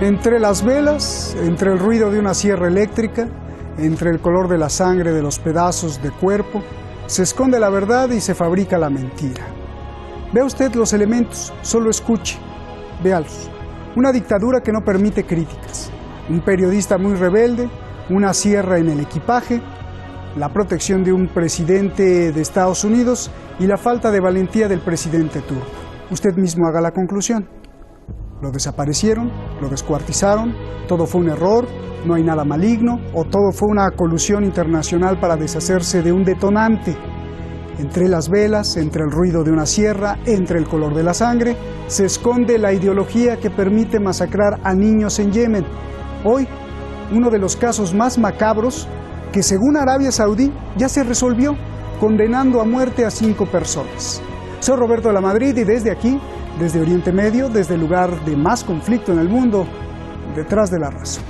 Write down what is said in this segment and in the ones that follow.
Entre las velas, entre el ruido de una sierra eléctrica, entre el color de la sangre de los pedazos de cuerpo, se esconde la verdad y se fabrica la mentira. Vea usted los elementos, solo escuche, véalos. Una dictadura que no permite críticas, un periodista muy rebelde, una sierra en el equipaje, la protección de un presidente de Estados Unidos y la falta de valentía del presidente turco. Usted mismo haga la conclusión. Lo desaparecieron, lo descuartizaron, todo fue un error, no hay nada maligno, o todo fue una colusión internacional para deshacerse de un detonante. Entre las velas, entre el ruido de una sierra, entre el color de la sangre, se esconde la ideología que permite masacrar a niños en Yemen. Hoy, uno de los casos más macabros que según Arabia Saudí ya se resolvió, condenando a muerte a 5 personas. Soy Roberto de la Madrid y desde aquí, desde Oriente Medio, desde el lugar de más conflicto en el mundo, detrás de la razón.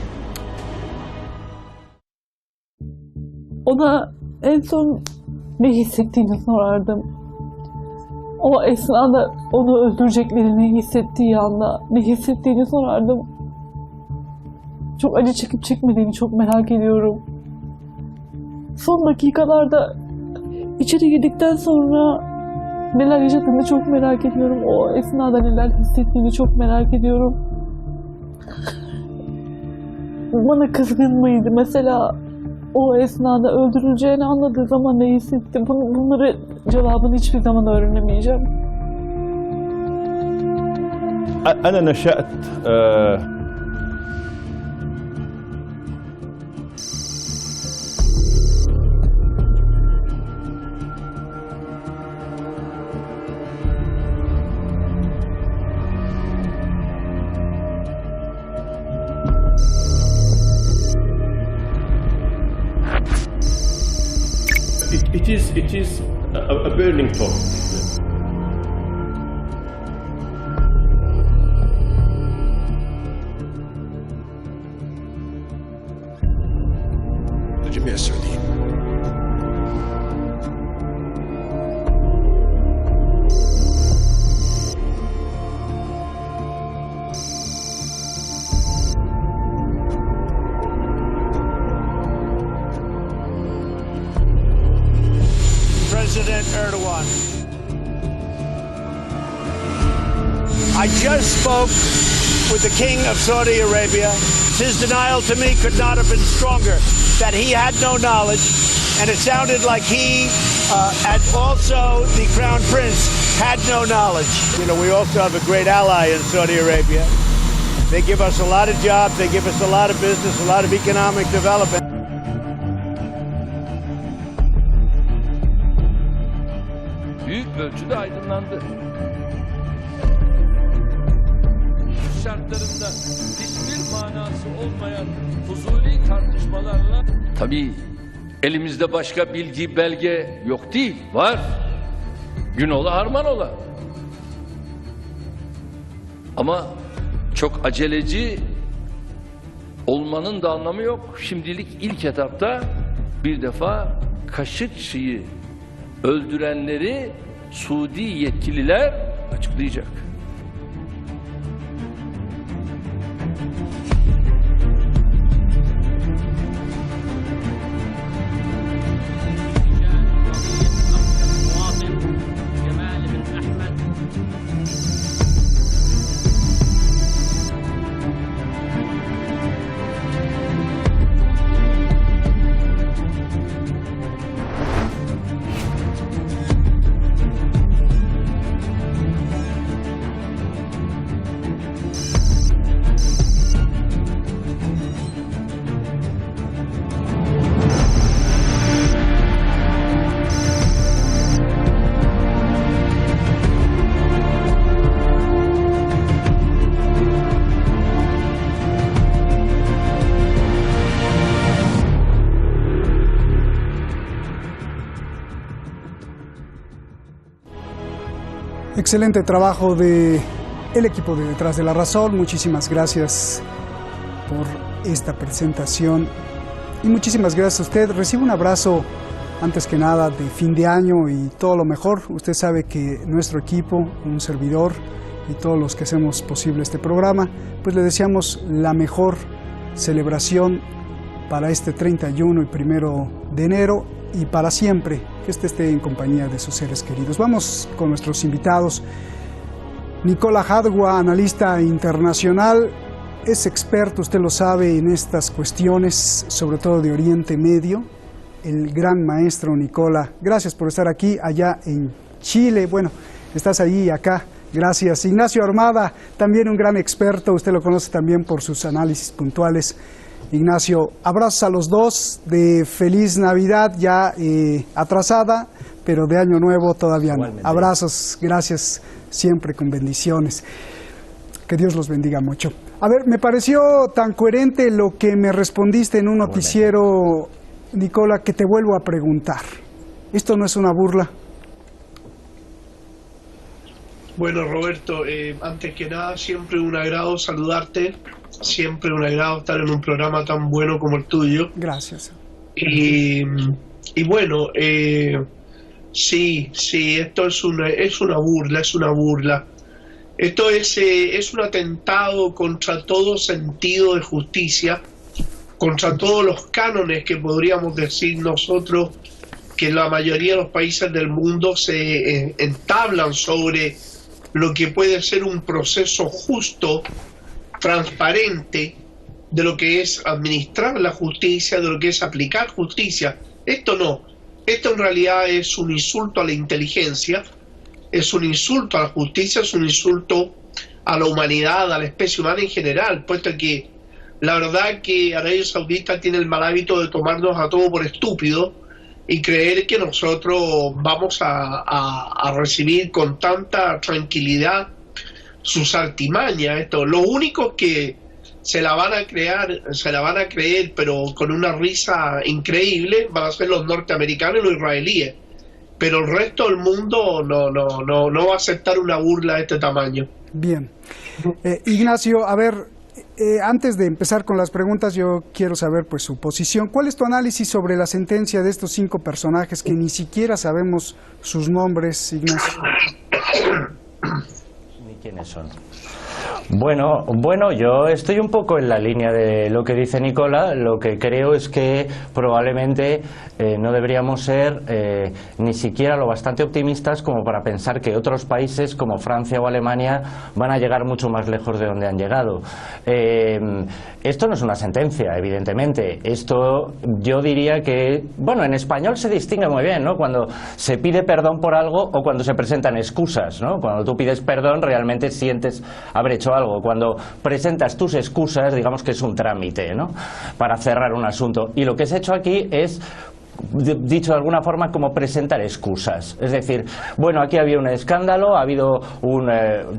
Ona en son ne hissettiğini sorardım. O esnada onu öldüreceklerini hissettiği anda ne hissettiğini sorardım. Çok acı çekip çekmediğini çok merak ediyorum. Son dakikalarda içeri girdikten sonra neler yaşadığını çok merak ediyorum. O esnada neler hissettiğini çok merak ediyorum. Bana kızgın mıydı? Mesela o esnada öldürüleceğini anladığı zaman ne hissetti? Bunları cevabını hiçbir zaman öğrenemeyeceğim. أنا نشأت It is a burning topic. الجميع السعوديين. President Erdogan, I just spoke with the King of Saudi Arabia. His denial to me could not have been stronger, that he had no knowledge, and it sounded like he and also the Crown Prince had no knowledge. You know, we also have a great ally in Saudi Arabia. They give us a lot of jobs, they give us a lot of business, a lot of economic development. Büyük ölçüde aydınlandı. Şartlarında hiçbir manası olmayan fuzuli tartışmalarla... Tabii elimizde başka bilgi, belge yok değil, var. Günola harmanola. Ama çok aceleci olmanın da anlamı yok. Şimdilik ilk etapta bir defa Kaşıkçı'yı öldürenleri Suudi yetkililer açıklayacak. Excelente trabajo de el equipo de Detrás de la Razón. Muchísimas gracias por esta presentación y muchísimas gracias a usted. Recibo un abrazo antes que nada de fin de año y todo lo mejor. Usted sabe que nuestro equipo, un servidor y todos los que hacemos posible este programa, pues le deseamos la mejor celebración para este 31 y 1 de enero y para siempre, que esté en compañía de sus seres queridos. Vamos con nuestros invitados. Nicola Hadwa, analista internacional, es experto, usted lo sabe, en estas cuestiones, sobre todo de Oriente Medio. El gran maestro Nicola, gracias por estar aquí, allá en Chile. Bueno, estás ahí y acá. Gracias. Ignacio Armada, también un gran experto, usted lo conoce también por sus análisis puntuales. Ignacio, abrazos a los dos, de feliz Navidad ya atrasada, pero de Año Nuevo todavía no. Abrazos, gracias, siempre con bendiciones. Que Dios los bendiga mucho. A ver, me pareció tan coherente lo que me respondiste en un noticiero, Nicola, que te vuelvo a preguntar. ¿Esto no es una burla? Bueno, Roberto, antes que nada, siempre un agrado saludarte, siempre un agrado estar en un programa tan bueno como el tuyo. Gracias. Y bueno, sí, esto es una burla. Esto es un atentado contra todo sentido de justicia, contra todos los cánones que podríamos decir nosotros que la mayoría de los países del mundo se entablan sobre lo que puede ser un proceso justo, transparente, de lo que es administrar la justicia, de lo que es aplicar justicia. Esto no, esto en realidad es un insulto a la inteligencia, es un insulto a la justicia, es un insulto a la humanidad, a la especie humana en general, puesto que la verdad que Arabia Saudita tiene el mal hábito de tomarnos a todo por estúpido y creer que nosotros vamos a recibir con tanta tranquilidad sus artimañas. Esto, los únicos que se la van a creer, pero con una risa increíble, van a ser los norteamericanos y los israelíes. Pero el resto del mundo no va a aceptar una burla de este tamaño. Bien. Ignacio, a ver, antes de empezar con las preguntas, yo quiero saber pues su posición. ¿Cuál es tu análisis sobre la sentencia de estos 5 personajes que ni siquiera sabemos sus nombres, Ignacio? Ni quiénes son. Bueno, yo estoy un poco en la línea de lo que dice Nicola. Lo que creo es que probablemente no deberíamos ser ni siquiera lo bastante optimistas como para pensar que otros países como Francia o Alemania van a llegar mucho más lejos de donde han llegado. Esto no es una sentencia, evidentemente. Esto yo diría que, bueno, en español se distingue muy bien, ¿no? Cuando se pide perdón por algo o cuando se presentan excusas, ¿no? Cuando tú pides perdón realmente sientes haber hecho algo. Cuando presentas tus excusas, digamos que es un trámite, ¿no? Para cerrar un asunto. Y lo que se ha hecho aquí es, dicho de alguna forma, como presentar excusas. Es decir, bueno, aquí había un escándalo, ha habido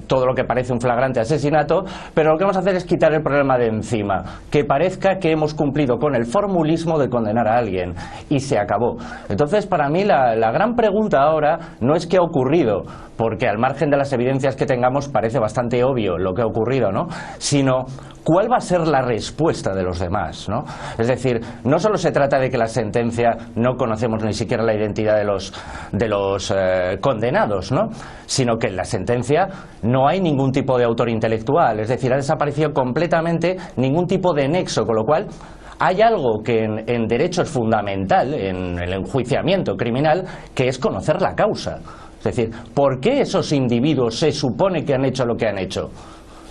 todo lo que parece un flagrante asesinato, pero lo que vamos a hacer es quitar el problema de encima, que parezca que hemos cumplido con el formulismo de condenar a alguien, y se acabó. Entonces, para mí, la gran pregunta ahora no es qué ha ocurrido, porque al margen de las evidencias que tengamos parece bastante obvio lo que ha ocurrido, ¿no? Sino ¿cuál va a ser la respuesta de los demás, ¿no? Es decir, no solo se trata de que la sentencia no conocemos ni siquiera la identidad de los condenados, ¿no? Sino que en la sentencia no hay ningún tipo de autor intelectual, es decir, ha desaparecido completamente ningún tipo de nexo, con lo cual hay algo que en derecho es fundamental, en el enjuiciamiento criminal, que es conocer la causa. Es decir, ¿por qué esos individuos se supone que han hecho lo que han hecho?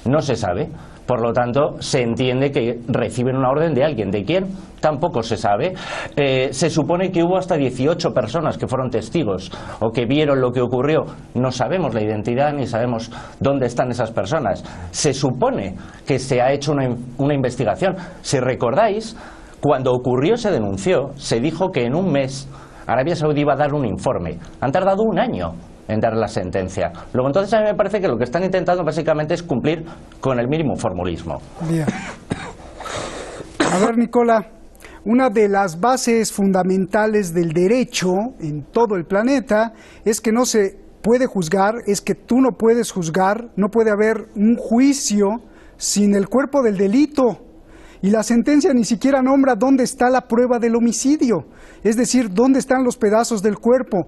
No se sabe. Por lo tanto, se entiende que reciben una orden de alguien. ¿De quién? Tampoco se sabe. Se supone que hubo hasta 18 personas que fueron testigos o que vieron lo que ocurrió. No sabemos la identidad ni sabemos dónde están esas personas. Se supone que se ha hecho una investigación. Si recordáis, cuando ocurrió se denunció, se dijo que en un mes Arabia Saudí iba a dar un informe. Han tardado un año en dar la sentencia. Luego, entonces, a mí me parece que lo que están intentando básicamente es cumplir con el mínimo formulismo. Bien. A ver, Nicola, una de las bases fundamentales del derecho en todo el planeta es que no se puede juzgar, es que tú no puedes juzgar, no puede haber un juicio sin el cuerpo del delito. Y la sentencia ni siquiera nombra dónde está la prueba del homicidio, es decir, dónde están los pedazos del cuerpo.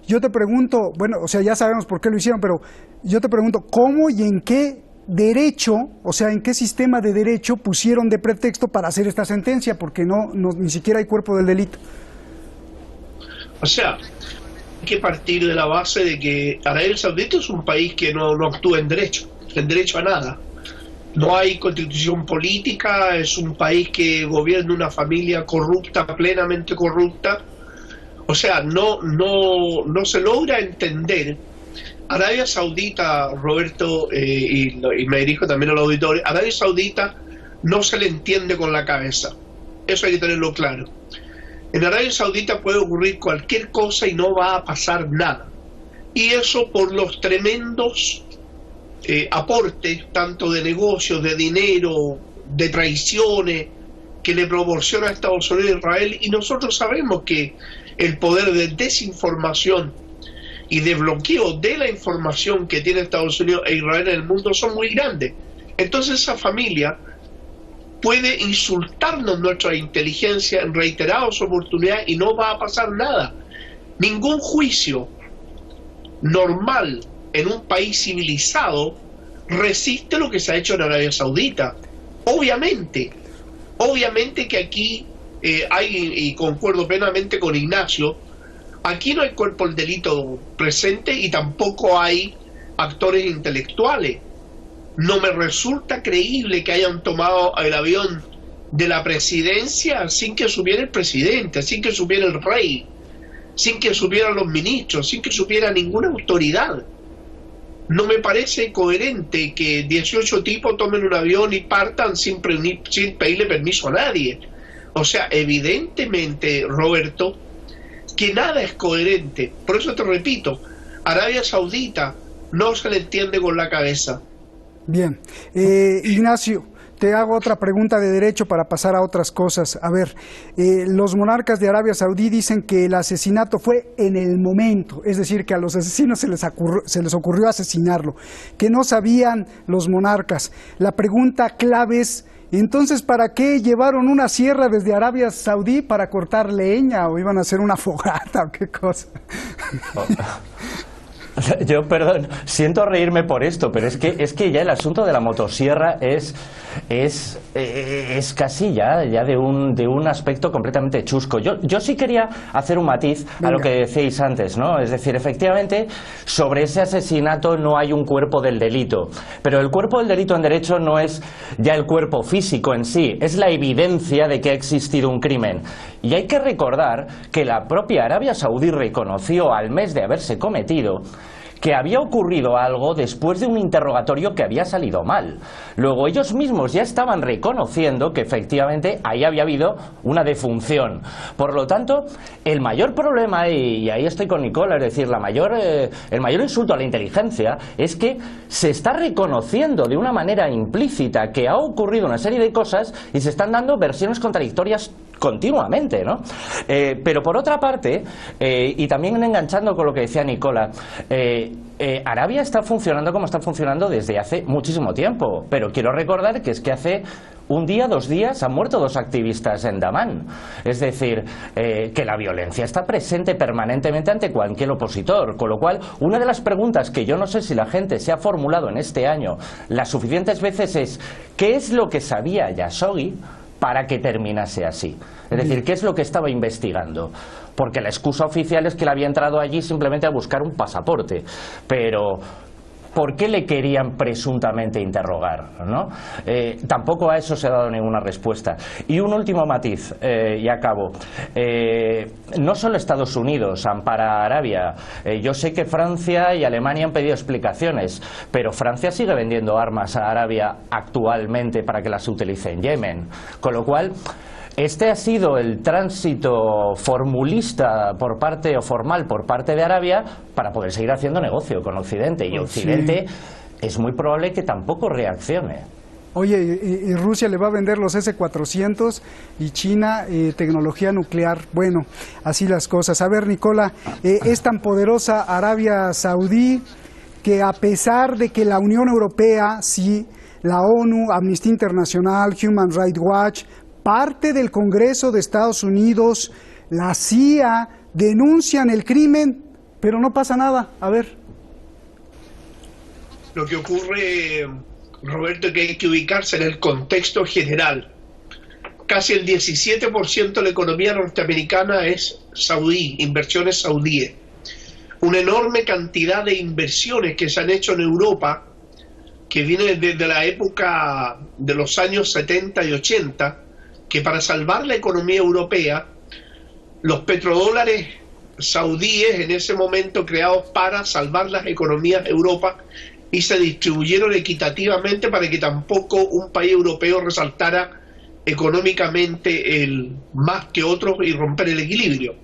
Yo te pregunto, bueno, o sea, ya sabemos por qué lo hicieron, pero yo te pregunto, ¿cómo y en qué derecho, o sea, en qué sistema de derecho pusieron de pretexto para hacer esta sentencia? Porque ni siquiera hay cuerpo del delito. O sea, hay que partir de la base de que Arabia Saudita es un país que no actúa en derecho a nada. No hay constitución política, es un país que gobierna una familia corrupta, plenamente corrupta. O sea, no se logra entender. Arabia Saudita, Roberto, y me dirijo también al auditorio, Arabia Saudita no se le entiende con la cabeza. Eso hay que tenerlo claro. En Arabia Saudita puede ocurrir cualquier cosa y no va a pasar nada. Y eso por los tremendos aportes, tanto de negocios, de dinero, de traiciones, que le proporciona a Estados Unidos e Israel. Y nosotros sabemos que el poder de desinformación y de bloqueo de la información que tiene Estados Unidos e Israel en el mundo son muy grandes. Entonces esa familia puede insultarnos nuestra inteligencia en reiteradas oportunidades y no va a pasar nada. Ningún juicio normal en un país civilizado resiste lo que se ha hecho en Arabia Saudita. Obviamente que aquí hay, y concuerdo plenamente con Ignacio, aquí no hay cuerpo del delito presente y tampoco hay actores intelectuales. No me resulta creíble que hayan tomado el avión de la presidencia sin que supiera el presidente, sin que supiera el rey, sin que supieran los ministros, sin que supiera ninguna autoridad. No me parece coherente que 18 tipos tomen un avión y partan sin pedirle permiso a nadie. O sea, evidentemente, Roberto, que nada es coherente. Por eso te repito, Arabia Saudita no se le entiende con la cabeza. Bien. Ignacio, te hago otra pregunta de derecho para pasar a otras cosas. A ver, los monarcas de Arabia Saudí dicen que el asesinato fue en el momento, es decir, que a los asesinos se les ocurrió asesinarlo, que no sabían los monarcas. La pregunta clave es, entonces, ¿para qué llevaron una sierra desde Arabia Saudí para cortar leña o iban a hacer una fogata o qué cosa? Yo, perdón, siento reírme por esto, pero es que ya el asunto de la motosierra es casi ya de un aspecto completamente chusco. Yo sí quería hacer un matiz a lo que decíais antes, ¿no? Es decir, efectivamente, sobre ese asesinato no hay un cuerpo del delito, pero el cuerpo del delito en derecho no es ya el cuerpo físico en sí, es la evidencia de que ha existido un crimen. Y hay que recordar que la propia Arabia Saudí reconoció al mes de haberse cometido que había ocurrido algo después de un interrogatorio que había salido mal. Luego ellos mismos ya estaban reconociendo que efectivamente ahí había habido una defunción. Por lo tanto, el mayor problema, y ahí estoy con Nicola, es decir, el mayor insulto a la inteligencia es que se está reconociendo de una manera implícita que ha ocurrido una serie de cosas y se están dando versiones contradictorias continuamente, ¿no? Pero por otra parte, y también enganchando con lo que decía Nicola, Arabia está funcionando como está funcionando desde hace muchísimo tiempo, pero quiero recordar que hace un día, 2 días, han muerto 2 activistas en Damán. Es decir, que la violencia está presente permanentemente ante cualquier opositor, con lo cual, una de las preguntas que yo no sé si la gente se ha formulado en este año las suficientes veces es ¿qué es lo que sabía Khashoggi para que terminase así? Es decir, ¿qué es lo que estaba investigando? Porque la excusa oficial es que él había entrado allí simplemente a buscar un pasaporte, pero ¿por qué le querían presuntamente interrogar, ¿no? Tampoco a eso se ha dado ninguna respuesta. Y un último matiz, y acabo. No solo Estados Unidos ampara a Arabia. Yo sé que Francia y Alemania han pedido explicaciones, pero Francia sigue vendiendo armas a Arabia actualmente para que las utilice en Yemen. Con lo cual, este ha sido el tránsito formulista formal por parte de Arabia para poder seguir haciendo negocio con Occidente. Y Occidente es muy probable que tampoco reaccione. Oye, y Rusia le va a vender los S-400 y China tecnología nuclear. Bueno, así las cosas. A ver, Nicola, es tan poderosa Arabia Saudí que a pesar de que la Unión Europea, sí, la ONU, Amnistía Internacional, Human Rights Watch, parte del Congreso de Estados Unidos, la CIA, denuncian el crimen, pero no pasa nada. A ver. Lo que ocurre, Roberto, es que hay que ubicarse en el contexto general. Casi el 17% de la economía norteamericana es saudí, inversiones saudíes. Una enorme cantidad de inversiones que se han hecho en Europa, que viene desde la época de los años 70 y 80, que para salvar la economía europea, los petrodólares saudíes en ese momento creados para salvar las economías de Europa y se distribuyeron equitativamente para que tampoco un país europeo resaltara económicamente más que otros y romper el equilibrio.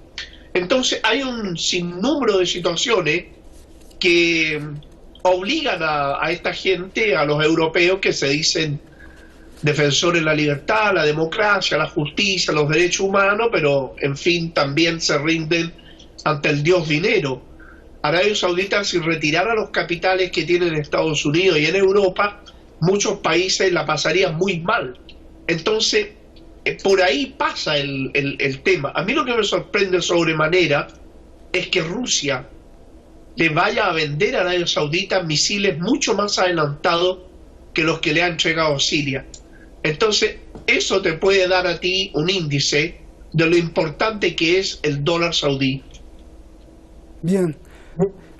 Entonces hay un sinnúmero de situaciones que obligan a esta gente, a los europeos que se dicen defensores de la libertad, la democracia, la justicia, los derechos humanos, pero en fin también se rinden ante el dios dinero. Arabia Saudita, si retirara los capitales que tiene en Estados Unidos y en Europa, muchos países la pasarían muy mal. Entonces, por ahí pasa el tema. A mí lo que me sorprende sobremanera es que Rusia le vaya a vender a Arabia Saudita misiles mucho más adelantados que los que le han entregado a Siria. Entonces, eso te puede dar a ti un índice de lo importante que es el dólar saudí. Bien,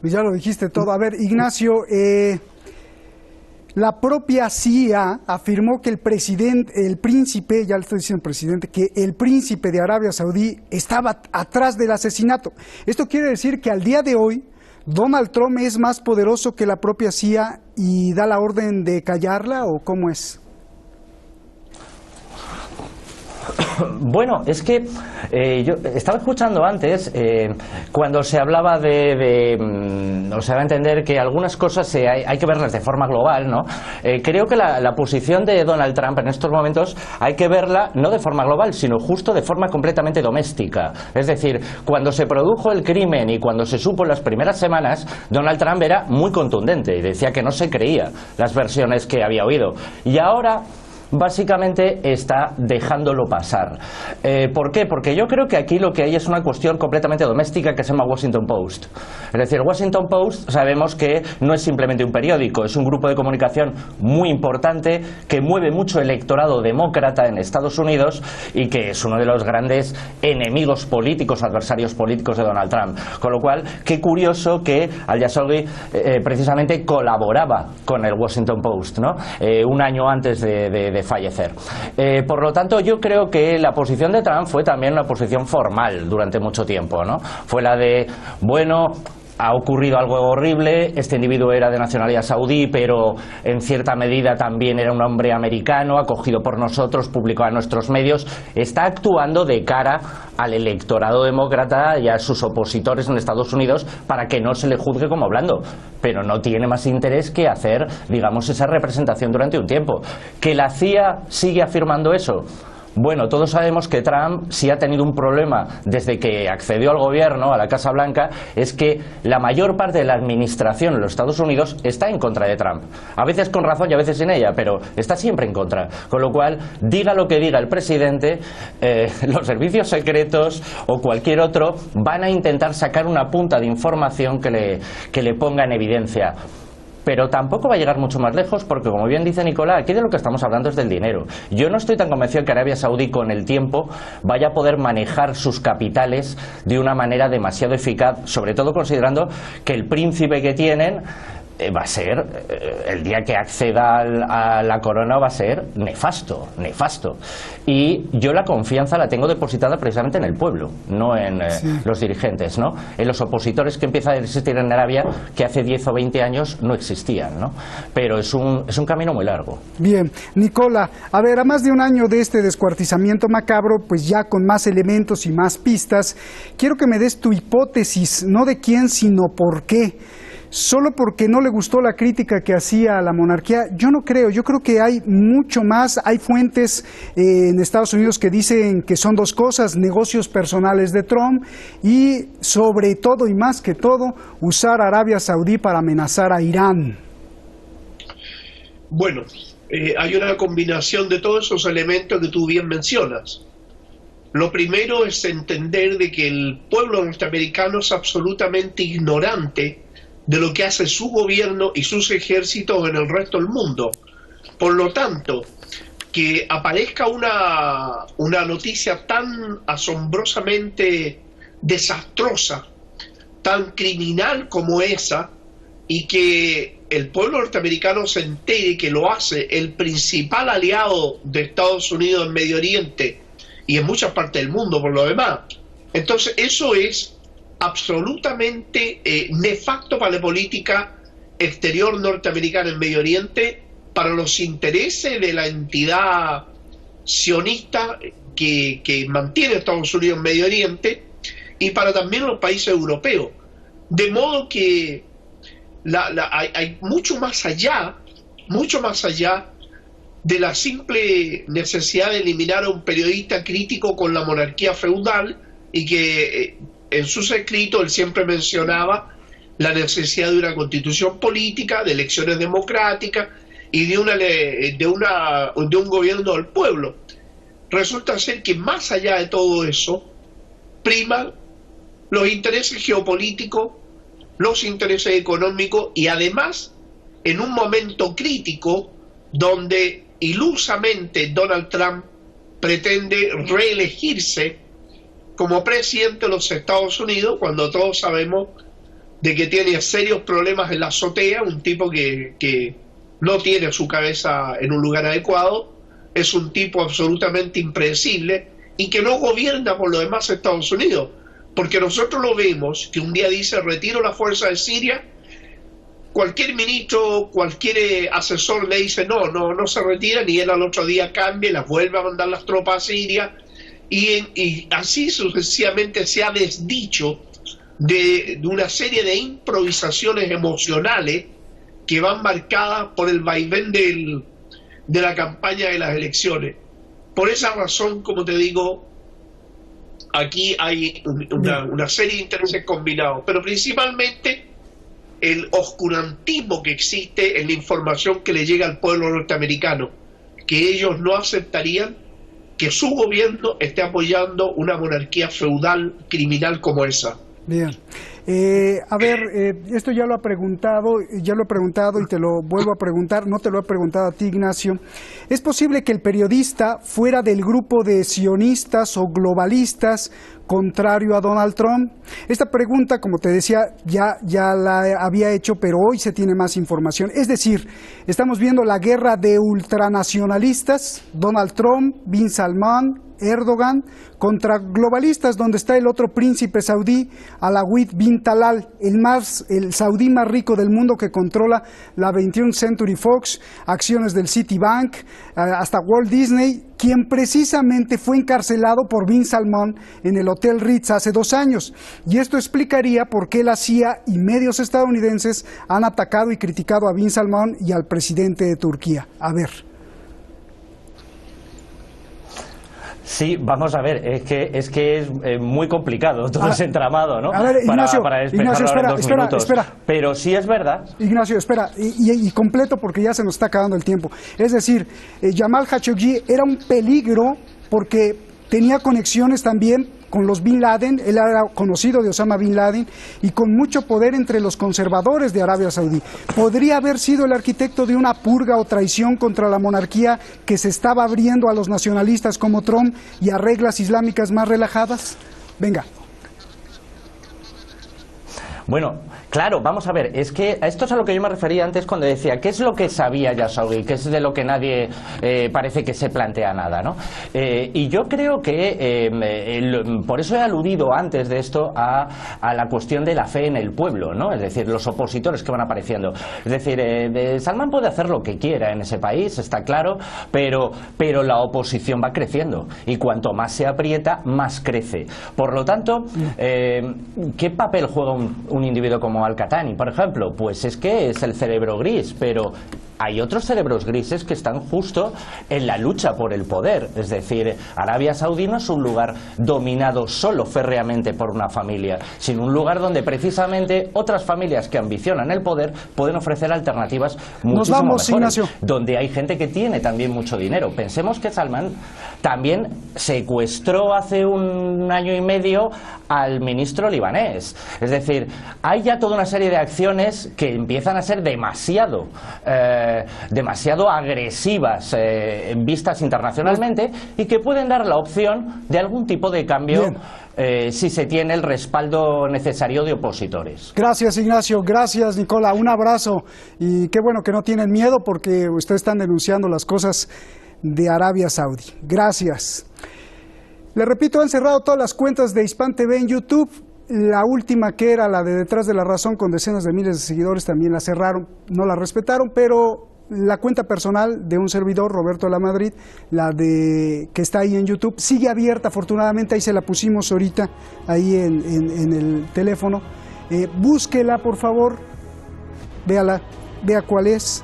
ya lo dijiste todo. A ver, Ignacio, la propia CIA afirmó que el príncipe, ya le estoy diciendo presidente, que el príncipe de Arabia Saudí estaba atrás del asesinato. Esto quiere decir que al día de hoy Donald Trump es más poderoso que la propia CIA y da la orden de callarla, ¿o cómo es? Bueno, es que yo estaba escuchando antes cuando se hablaba o se va a entender que algunas cosas hay que verlas de forma global, ¿no? Creo que la posición de Donald Trump en estos momentos hay que verla no de forma global, sino justo de forma completamente doméstica. Es decir, cuando se produjo el crimen y cuando se supo en las primeras semanas, Donald Trump era muy contundente y decía que no se creía las versiones que había oído. Y ahora básicamente está dejándolo pasar. ¿Por qué? Porque yo creo que aquí lo que hay es una cuestión completamente doméstica que se llama Washington Post. Es decir, Washington Post sabemos que no es simplemente un periódico, es un grupo de comunicación muy importante que mueve mucho electorado demócrata en Estados Unidos y que es uno de los grandes enemigos políticos, adversarios políticos de Donald Trump. Con lo cual, qué curioso que al-Jassoli precisamente colaboraba con el Washington Post, ¿no? Un año antes de fallecer. Por lo tanto, yo creo que la posición de Trump fue también una posición formal durante mucho tiempo, ¿no? Fue la de, bueno, ha ocurrido algo horrible, este individuo era de nacionalidad saudí, pero en cierta medida también era un hombre americano, acogido por nosotros, publicado en nuestros medios, está actuando de cara al electorado demócrata y a sus opositores en Estados Unidos para que no se le juzgue como blando, pero no tiene más interés que hacer, digamos, esa representación durante un tiempo. ¿Que la CIA sigue afirmando eso? Bueno, todos sabemos que Trump, si ha tenido un problema desde que accedió al gobierno, a la Casa Blanca, es que la mayor parte de la administración en los Estados Unidos está en contra de Trump. A veces con razón y a veces sin ella, pero está siempre en contra. Con lo cual, diga lo que diga el presidente, los servicios secretos o cualquier otro van a intentar sacar una punta de información que le ponga en evidencia. Pero tampoco va a llegar mucho más lejos porque, como bien dice Nicolás, aquí de lo que estamos hablando es del dinero. Yo no estoy tan convencido que Arabia Saudí con el tiempo vaya a poder manejar sus capitales de una manera demasiado eficaz, sobre todo considerando que el príncipe que tienen va a ser, el día que acceda a la corona va a ser nefasto, nefasto. Y yo la confianza la tengo depositada precisamente en el pueblo, no en los dirigentes, ¿no? En los opositores que empiezan a existir en Arabia, que hace 10 o 20 años no existían, ¿no? Pero es un camino muy largo. Bien, Nicola, a ver, a más de un año de este descuartizamiento macabro, pues ya con más elementos y más pistas, quiero que me des tu hipótesis, no de quién, sino por qué. Solo porque no le gustó la crítica que hacía a la monarquía, yo no creo, yo creo que hay mucho más, hay fuentes en Estados Unidos que dicen que son dos cosas, negocios personales de Trump y sobre todo y más que todo, usar a Arabia Saudí para amenazar a Irán. Bueno, hay una combinación de todos esos elementos que tú bien mencionas. Lo primero es entender de que el pueblo norteamericano es absolutamente ignorante de lo que hace su gobierno y sus ejércitos en el resto del mundo. Por lo tanto, que aparezca una noticia tan asombrosamente desastrosa, tan criminal como esa, y que el pueblo norteamericano se entere que lo hace el principal aliado de Estados Unidos en Medio Oriente y en muchas partes del mundo por lo demás. Entonces eso es absolutamente nefasto para la política exterior norteamericana en Medio Oriente, para los intereses de la entidad sionista que mantiene a Estados Unidos en Medio Oriente, y para también los países europeos. De modo que hay mucho más allá de la simple necesidad de eliminar a un periodista crítico con la monarquía feudal, y que en sus escritos él siempre mencionaba la necesidad de una constitución política, de elecciones democráticas y de un gobierno del pueblo. Resulta ser que más allá de todo eso priman los intereses geopolíticos, los intereses económicos, y además en un momento crítico donde ilusamente Donald Trump pretende reelegirse como presidente de los Estados Unidos, cuando todos sabemos de que tiene serios problemas en la azotea, un tipo que no tiene su cabeza en un lugar adecuado, es un tipo absolutamente impredecible y que no gobierna por lo demás Estados Unidos, porque nosotros lo vemos que un día dice retiro la fuerza de Siria, cualquier ministro, cualquier asesor le dice no se retira, y él al otro día cambia y las vuelve a mandar las tropas a Siria, y así sucesivamente se ha desdicho de una serie de improvisaciones emocionales que van marcadas por el vaivén de la campaña de las elecciones. Por esa razón, como te digo, aquí hay una serie de intereses combinados, pero principalmente el oscurantismo que existe en la información que le llega al pueblo norteamericano, que ellos no aceptarían que su gobierno esté apoyando una monarquía feudal criminal como esa. Bien. Esto ya lo he preguntado y te lo vuelvo a preguntar, no te lo he preguntado a ti, Ignacio. ¿Es posible que el periodista fuera del grupo de sionistas o globalistas contrario a Donald Trump? Esta pregunta, como te decía, ya la había hecho, pero hoy se tiene más información. Es decir, estamos viendo la guerra de ultranacionalistas, Donald Trump, Bin Salman, Erdogan, contra globalistas, donde está el otro príncipe saudí, Alawid bin Talal, el saudí más rico del mundo, que controla la 21st Century Fox, acciones del Citibank, hasta Walt Disney, quien precisamente fue encarcelado por Bin Salman en el Hotel Ritz hace 2 años. Y esto explicaría por qué la CIA y medios estadounidenses han atacado y criticado a Bin Salman y al presidente de Turquía. A ver. Sí, vamos a ver, es que es muy complicado todo ese entramado, ¿no? A ver, Ignacio, para despejarlo en 2 minutos. Espera. Pero sí es verdad. Ignacio, espera, y completo porque ya se nos está acabando el tiempo. Es decir, Jamal Khashoggi era un peligro porque tenía conexiones también con los Bin Laden, él era conocido de Osama Bin Laden, y con mucho poder entre los conservadores de Arabia Saudí. ¿Podría haber sido el arquitecto de una purga o traición contra la monarquía que se estaba abriendo a los nacionalistas como Trump y a reglas islámicas más relajadas? Venga. Bueno, claro, vamos a ver, es que a esto es a lo que yo me refería antes cuando decía, ¿qué es lo que sabía Jassaugi? ¿Qué es de lo que nadie parece que se plantea nada, ¿no? Y yo creo que, por eso he aludido antes de esto a la cuestión de la fe en el pueblo, ¿no? Es decir, los opositores que van apareciendo. Es decir, Salman puede hacer lo que quiera en ese país, está claro, pero la oposición va creciendo, y cuanto más se aprieta, más crece. Por lo tanto, ¿qué papel juega un individuo como Al-Qahtani, por ejemplo? Pues es que es el cerebro gris, pero hay otros cerebros grises que están justo en la lucha por el poder. Es decir, Arabia Saudí no es un lugar dominado solo férreamente por una familia, sino un lugar donde precisamente otras familias que ambicionan el poder pueden ofrecer alternativas muchísimo mejores. Ignacio. Donde hay gente que tiene también mucho dinero. Pensemos que Salman también secuestró hace un año y medio al ministro libanés. Es decir, hay ya toda una serie de acciones que empiezan a ser demasiado agresivas vistas internacionalmente y que pueden dar la opción de algún tipo de cambio si se tiene el respaldo necesario de opositores. Gracias, Ignacio. Gracias, Nicola. Un abrazo. Y qué bueno que no tienen miedo porque ustedes están denunciando las cosas de Arabia Saudí. Gracias. Le repito, han cerrado todas las cuentas de Hispan TV en YouTube. La última, que era la de Detrás de la Razón, con decenas de miles de seguidores, también la cerraron, no la respetaron, pero la cuenta personal de un servidor, Roberto de la Madrid, que está ahí en YouTube, sigue abierta, afortunadamente. Ahí se la pusimos ahorita, ahí en el teléfono. Búsquela, por favor, véala, vea cuál es.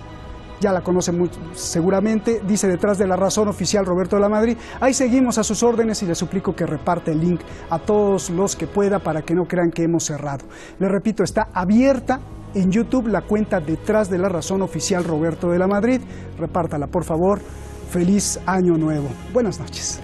Ya la conocen seguramente, dice Detrás de la Razón Oficial Roberto de la Madrid. Ahí seguimos a sus órdenes y le suplico que reparte el link a todos los que pueda para que no crean que hemos cerrado. Les repito, está abierta en YouTube la cuenta Detrás de la Razón Oficial Roberto de la Madrid. Repártala, por favor. Feliz Año Nuevo. Buenas noches.